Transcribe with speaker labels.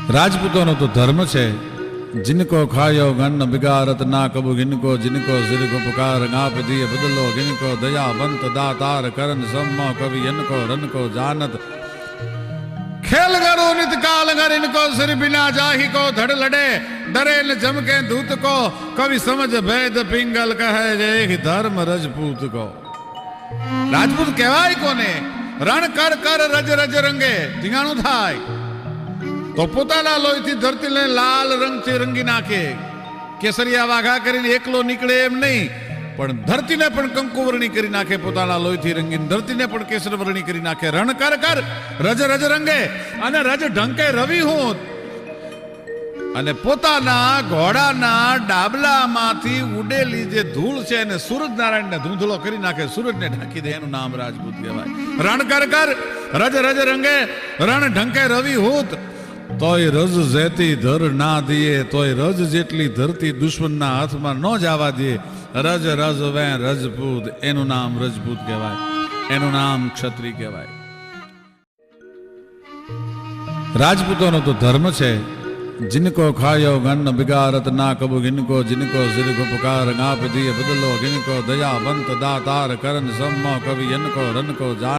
Speaker 1: राजपूतों तो धर्म है जिनको खायो गन्न बिगारत ना कबू गिनको जिनको सिर को पुकार गाप दिए बदलो गिनको दया बंत दातार करन सम्मो कवि इनको रन को जानत खेल करो नित काल कर इनको सिर बिना जाही को धड़ लड़े डरे न जमके दूत को कवि समझ भेद पिंगल कहे जय धर्म रजपूत को। राजपूत कहवाय कोने रण कर कर रज रज रंगे धींगाणु थाय तो पोताना लोहीथी धरतीने लाल रंगथी रंगी नाखे। केसरिया वाघा करीने एकलो નીકળે એમ નહીં પણ ધરતીને પણ કંકુવર્ણી કરી નાખે। પોતાના લોહીથી રંગીને ધરતીને પણ કેસરવર્ણી કરી નાખે। રણ કર કર રજ રજ રંગે અને રજ ઢંકે રવિ હું અને પોતાના ઘોડાના ડાબલામાંથી ઉડેલી જે ધૂળ છે એને સૂરજનારાયણને ધૂંધળો કરી નાખે, સૂરજને ઢાંકી દે, એનું નામ રાજપૂત કહેવાય। રણ કર કર રજ રજ રંગે રણ ઢંકે રવિ હૂત तोय रज जेती धर ना दिए तोय रज जेटली धरती दुश्मन ना हाथ में न जावा दिए। रज रज वे रजपूत एनु नाम रजपूत कहवाय, एनु नाम क्षत्रिय कहवाय। राजपूतों तो धर्म है जिनको खायो गन्न बिगारत ना कबू गिनको जिनको सिर को पुकार गाप दिए बदलो गिनको दया बंत दातार करन सम्मो कवि इनको रन को जान।